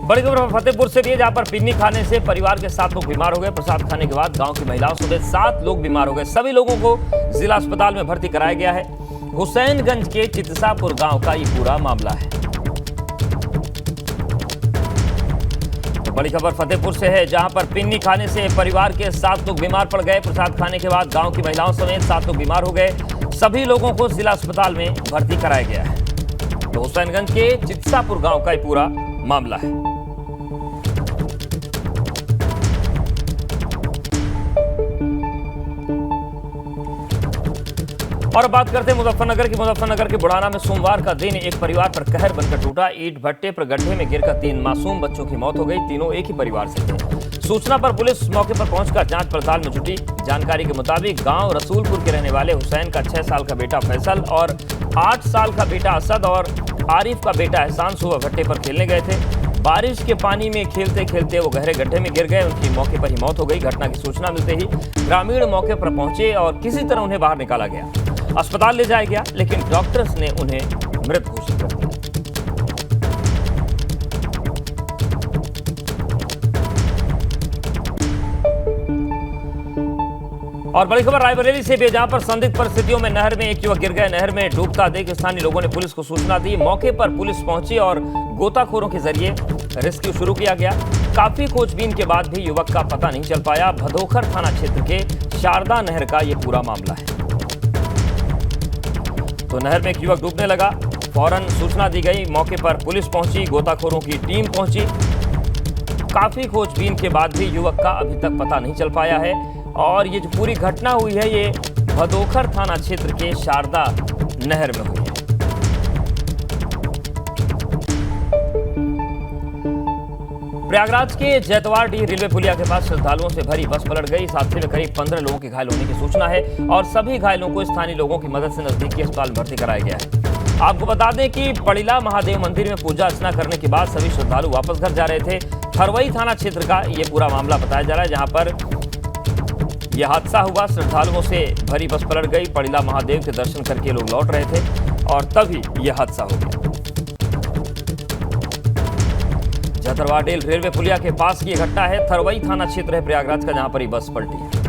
बड़ी खबर फतेहपुर से भी है, जहां पर पिन्नी खाने से परिवार के 7 लोग बीमार हो गए। प्रसाद खाने के बाद गांव की महिलाओं समेत 7 लोग बीमार हो गए। सभी लोगों को जिला अस्पताल में भर्ती कराया गया है। हुसैनगंज के चितसापुर गांव का ये पूरा मामला है। तो बड़ी खबर फतेहपुर से है, जहां पर पिन्नी खाने से परिवार के 7 लोग बीमार पड़ गए। प्रसाद खाने के बाद गांव की महिलाओं समेत 7 लोग बीमार हो गए। सभी लोगों को जिला अस्पताल में भर्ती कराया गया है। तो हुसैनगंज के चितसापुर गांव का ये पूरा मामला है। और बात करते हैं मुजफ्फरनगर की। मुजफ्फरनगर के बुढ़ाना में सोमवार का दिन एक परिवार पर कहर बनकर टूटा। ईंट भट्टे पर गड्ढे में गिरकर 3 मासूम बच्चों की मौत हो गई। तीनों एक ही परिवार से थे। सूचना पर पुलिस मौके पर पहुंचकर जांच पड़ताल में जुटी। जानकारी के मुताबिक गांव रसूलपुर के रहने वाले हुसैन का 6 साल का बेटा फैसल और 8 साल का बेटा असद और आरिफ का बेटा एहसान सुबह भट्टे पर खेलने गए थे। बारिश के पानी में खेलते खेलते वो गहरे गड्ढे में गिर गए। उनकी मौके पर ही मौत हो गई। घटना की सूचना मिलते ही ग्रामीण मौके पर पहुंचे और किसी तरह उन्हें बाहर निकाला गया। अस्पताल ले जाया गया, लेकिन डॉक्टर्स ने उन्हें मृत घोषित कर दिया। और बड़ी खबर रायबरेली से भी, जहां पर संदिग्ध परिस्थितियों में नहर में एक युवक गिर गए। नहर में डूबता देख स्थानीय लोगों ने पुलिस को सूचना दी। मौके पर पुलिस पहुंची और गोताखोरों के जरिए रेस्क्यू शुरू किया गया। काफी खोजबीन के बाद भी युवक का पता नहीं चल पाया। भदोखर थाना क्षेत्र के शारदा नहर का यह पूरा मामला है। तो नहर में एक युवक डूबने लगा, फौरन सूचना दी गई। मौके पर पुलिस पहुंची, गोताखोरों की टीम पहुंची। काफी खोजबीन के बाद भी युवक का अभी तक पता नहीं चल पाया है। और ये जो पूरी घटना हुई है, ये भदोखर थाना क्षेत्र के शारदा नहर में हुई है। प्रयागराज के जैतवाड़डीह रेलवे पुलिया के पास श्रद्धालुओं से भरी बस पलट गई। इस हादसे में करीब 15 लोगों के घायल होने की सूचना है और सभी घायलों को स्थानीय लोगों की मदद से नजदीकी अस्पताल में भर्ती कराया गया है। आपको बता दें कि पड़िला महादेव मंदिर में पूजा अर्चना करने के बाद सभी श्रद्धालु वापस घर जा रहे थे। थरवई थाना क्षेत्र का यह पूरा मामला बताया जा रहा है, जहां पर यह हादसा हुआ। श्रद्धालुओं से भरी बस पलट गई। पड़िला महादेव के दर्शन करके लोग लौट रहे थे और तभी यह हादसा हो गया। जैतवाड़डीह रेलवे पुलिया के पास की घटना है। थरवई थाना क्षेत्र है प्रयागराज का, जहां पर ये बस पलटी है।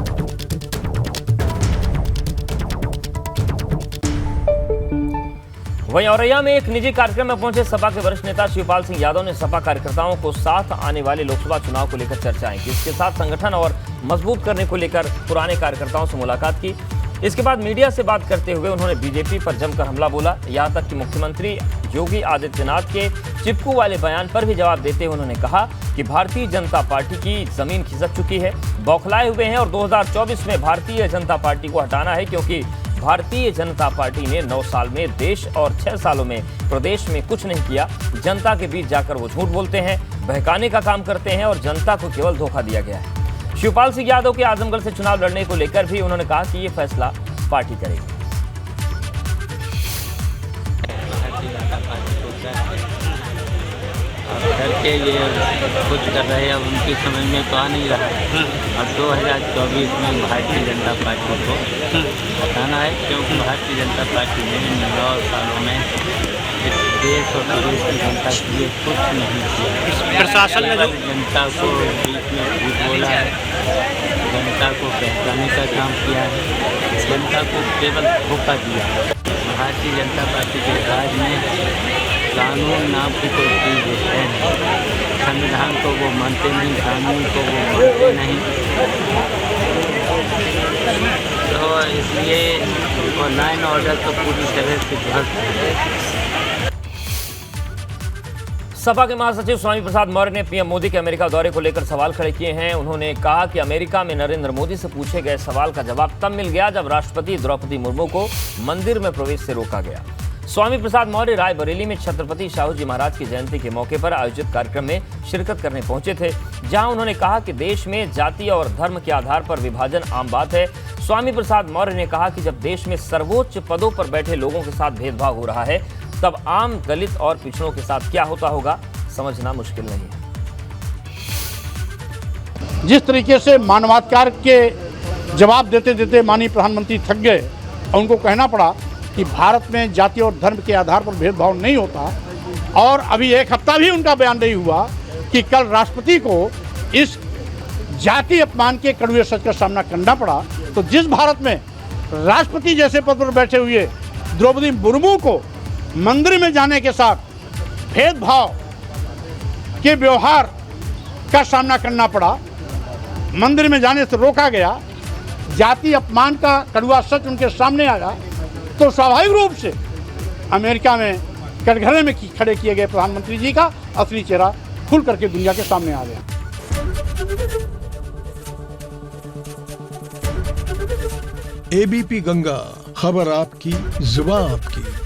वहीं औरैया में एक निजी कार्यक्रम में पहुंचे सपा के वरिष्ठ नेता शिवपाल सिंह यादव ने सपा कार्यकर्ताओं को साथ आने वाले लोकसभा चुनाव को लेकर चर्चाएं की। इसके साथ संगठन और मजबूत करने को लेकर पुराने कार्यकर्ताओं से मुलाकात की। इसके बाद मीडिया से बात करते हुए उन्होंने बीजेपी पर जमकर हमला बोला। यहां तक कि मुख्यमंत्री योगी आदित्यनाथ के चिपकू वाले बयान पर भी जवाब देते हुए उन्होंने कहा कि भारतीय जनता पार्टी की जमीन खिसक चुकी है, बौखलाए हुए हैं और 2024 में भारतीय जनता पार्टी को हटाना है, क्योंकि भारतीय जनता पार्टी ने 9 साल में देश और 6 सालों में प्रदेश में कुछ नहीं किया। जनता के बीच जाकर वो झूठ बोलते हैं, बहकाने का काम करते हैं और जनता को केवल धोखा दिया गया है। शिवपाल सिंह यादव के आजमगढ़ से चुनाव लड़ने को लेकर भी उन्होंने कहा कि ये फैसला पार्टी करेगी। करके ये कुछ कर रहे हैं, उनकी समझ में तो आ नहीं रहा है। और 2024 में भारतीय जनता पार्टी को हटाना है, क्योंकि भारतीय जनता पार्टी ने 9 सालों में इस देश और प्रदेश की जनता के लिए कुछ नहीं किया। प्रशासन ने जनता को बीच में झूठ बोला है, जनता को बहकाने का काम किया है, जनता को केवल धोखा दिया है। भारतीय जनता पार्टी के राज में कानून नाम की कोई चीज़ है, संविधान को वो मानते नहीं, कानून को वो मानते नहीं। तो इसलिए वो लाइन ऑर्डर तो पूरी तरह से ध्वस्त है। सपा के महासचिव स्वामी प्रसाद मौर्य ने पीएम मोदी के अमेरिका दौरे को लेकर सवाल खड़े किए हैं। उन्होंने कहा कि अमेरिका में नरेंद्र मोदी से पूछे गए सवाल का जवाब तब मिल गया जब राष्ट्रपति द्रौपदी मुर्मू को मंदिर में प्रवेश से रोका गया। स्वामी प्रसाद मौर्य रायबरेली में छत्रपति शाहू जी महाराज की जयंती के मौके पर आयोजित कार्यक्रम में शिरकत करने पहुंचे थे, जहां उन्होंने कहा कि देश में जाति और धर्म के आधार पर विभाजन आम बात है। स्वामी प्रसाद मौर्य ने कहा कि जब देश में सर्वोच्च पदों पर बैठे लोगों के साथ भेदभाव हो रहा है, तब आम दलित और पिछड़ों के साथ क्या होता होगा, समझना मुश्किल नहीं है। जिस तरीके से मानवाधिकार के जवाब देते देते माननीय प्रधानमंत्री थक गए और उनको कहना पड़ा कि भारत में जाति और धर्म के आधार पर भेदभाव नहीं होता, और अभी 1 हफ्ता भी उनका बयान नहीं हुआ कि कल राष्ट्रपति को इस जाति अपमान के कड़वे सच का सामना करना पड़ा, तो जिस भारत में राष्ट्रपति जैसे पद पर बैठे हुए द्रौपदी मुर्मू को मंदिर में जाने के साथ भेदभाव के व्यवहार का सामना करना पड़ा, मंदिर में जाने से रोका गया, जाति अपमान का कड़वा सच उनके सामने आया, तो स्वाभाविक रूप से अमेरिका में कटघरे में खड़े किए गए प्रधानमंत्री जी का असली चेहरा खुल करके दुनिया के सामने आ गया। एबीपी गंगा, खबर आपकी, जुबान आपकी।